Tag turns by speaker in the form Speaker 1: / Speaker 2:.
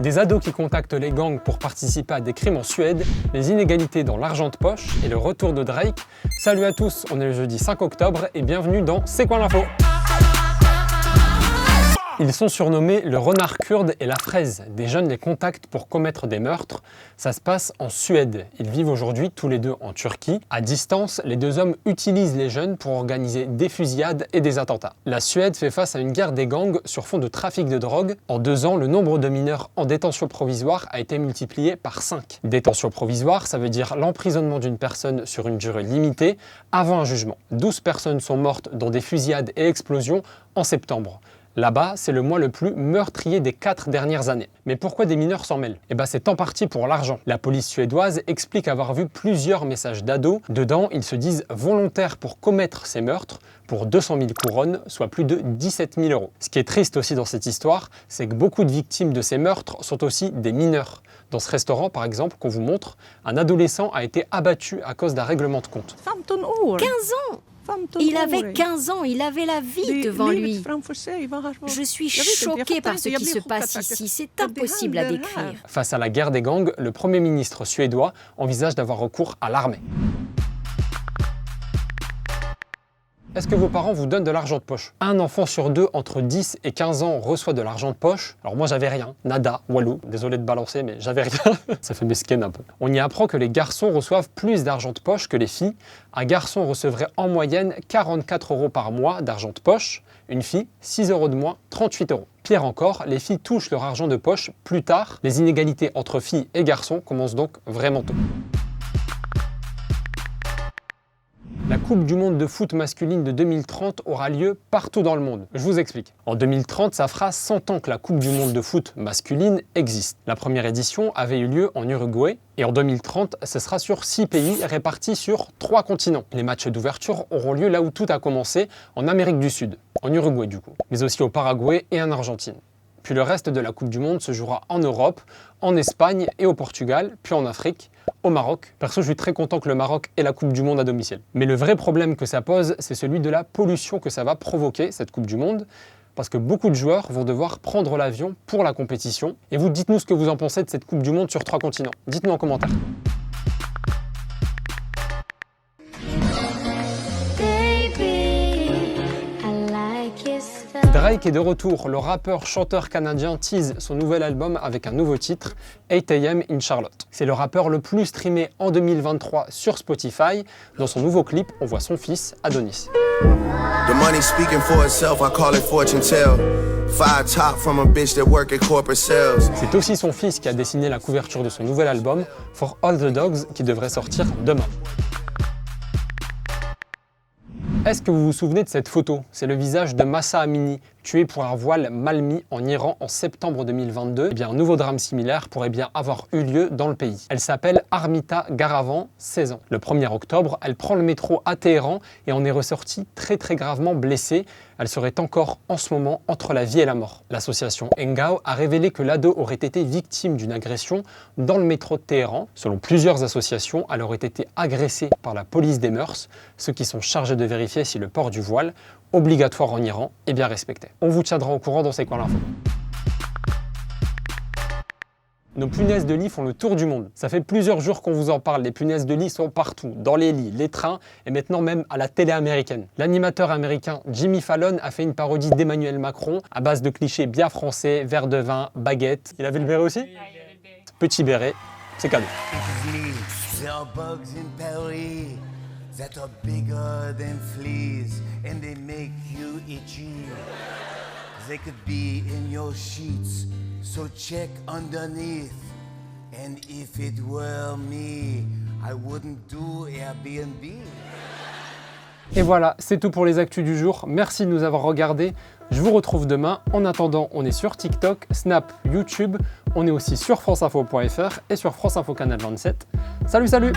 Speaker 1: Des ados qui contactent les gangs pour participer à des crimes en Suède, les inégalités dans l'argent de poche et le retour de Drake. Salut à tous, on est le jeudi 5 octobre et bienvenue dans C'est quoi l'info ? Ils sont surnommés le renard kurde et la fraise. Des jeunes les contactent pour commettre des meurtres. Ça se passe en Suède. Ils vivent aujourd'hui tous les deux en Turquie. À distance, les deux hommes utilisent les jeunes pour organiser des fusillades et des attentats. La Suède fait face à une guerre des gangs sur fond de trafic de drogue. En 2 ans, le nombre de mineurs en détention provisoire a été multiplié par 5. Détention provisoire, ça veut dire l'emprisonnement d'une personne sur une durée limitée avant un jugement. 12 personnes sont mortes dans des fusillades et explosions en septembre. Là-bas, c'est le mois le plus meurtrier des 4 dernières années. Mais pourquoi des mineurs s'en mêlent ? C'est en partie pour l'argent. La police suédoise explique avoir vu plusieurs messages d'ados. Dedans, ils se disent volontaires pour commettre ces meurtres pour 200 000 couronnes, soit plus de 17 000 €. Ce qui est triste aussi dans cette histoire, c'est que beaucoup de victimes de ces meurtres sont aussi des mineurs. Dans ce restaurant, par exemple, qu'on vous montre, un adolescent a été abattu à cause d'un règlement de compte.
Speaker 2: 15 ans. Il avait 15 ans, il avait la vie devant lui. Je suis choquée par ce qui se passe ici, c'est impossible à décrire.
Speaker 1: Face à la guerre des gangs, le Premier ministre suédois envisage d'avoir recours à l'armée. Est-ce que vos parents vous donnent de l'argent de poche ? Un enfant sur 2 entre 10 et 15 ans reçoit de l'argent de poche. Alors moi j'avais rien, nada, walou, désolé de balancer mais j'avais rien. Ça fait mesquine un peu. On y apprend que les garçons reçoivent plus d'argent de poche que les filles. Un garçon recevrait en moyenne 44 € par mois d'argent de poche. Une fille, 6 € de moins, 38 €. Pire encore, les filles touchent leur argent de poche plus tard. Les inégalités entre filles et garçons commencent donc vraiment tôt. La Coupe du monde de foot masculine de 2030 aura lieu partout dans le monde. Je vous explique. En 2030, ça fera 100 ans que la Coupe du monde de foot masculine existe. La première édition avait eu lieu en Uruguay et en 2030, ce sera sur 6 pays répartis sur 3 continents. Les matchs d'ouverture auront lieu là où tout a commencé, en Amérique du Sud, en Uruguay du coup, mais aussi au Paraguay et en Argentine. Puis le reste de la Coupe du Monde se jouera en Europe, en Espagne et au Portugal, puis en Afrique, au Maroc. Perso, je suis très content que le Maroc ait la Coupe du Monde à domicile. Mais le vrai problème que ça pose, c'est celui de la pollution que ça va provoquer, cette Coupe du Monde, parce que beaucoup de joueurs vont devoir prendre l'avion pour la compétition. Et vous, dites-nous ce que vous en pensez de cette Coupe du Monde sur 3 continents. Dites-nous en commentaire. Drake est de retour. Le rappeur-chanteur canadien tease son nouvel album avec un nouveau titre, 8 AM in Charlotte. C'est le rappeur le plus streamé en 2023 sur Spotify. Dans son nouveau clip, on voit son fils, Adonis. C'est aussi son fils qui a dessiné la couverture de son nouvel album, For All the Dogs, qui devrait sortir demain. Est-ce que vous vous souvenez de cette photo ? C'est le visage de Mahsa Amini, tué pour un voile mal mis en Iran en septembre 2022. Un nouveau drame similaire pourrait bien avoir eu lieu dans le pays. Elle s'appelle Armita Garavan, 16 ans. Le 1er octobre, elle prend le métro à Téhéran et en est ressortie très gravement blessée. Elle serait encore en ce moment entre la vie et la mort. L'association Engao a révélé que l'ado aurait été victime d'une agression dans le métro de Téhéran. Selon plusieurs associations, elle aurait été agressée par la police des mœurs, ceux qui sont chargés de vérifier si le port du voile, obligatoire en Iran, est bien respecté. On vous tiendra au courant dans C'est quoi l'info. Nos punaises de lit font le tour du monde. Ça fait plusieurs jours qu'on vous en parle. Les punaises de lit sont partout, dans les lits, les trains et maintenant même à la télé américaine. L'animateur américain Jimmy Fallon a fait une parodie d'Emmanuel Macron à base de clichés bien français, verre de vin, baguette. Il avait le béret aussi ? Petit béret, c'est cadeau. That are bigger than fleas and they make you itchy. They could be in your sheets, so check underneath. And if it were me, I wouldn't do Airbnb. Et voilà, c'est tout pour les actus du jour. Merci de nous avoir regardés. Je vous retrouve demain. En attendant, on est sur TikTok, Snap, YouTube. On est aussi sur franceinfo.fr et sur France Info Canal 27. Salut, salut!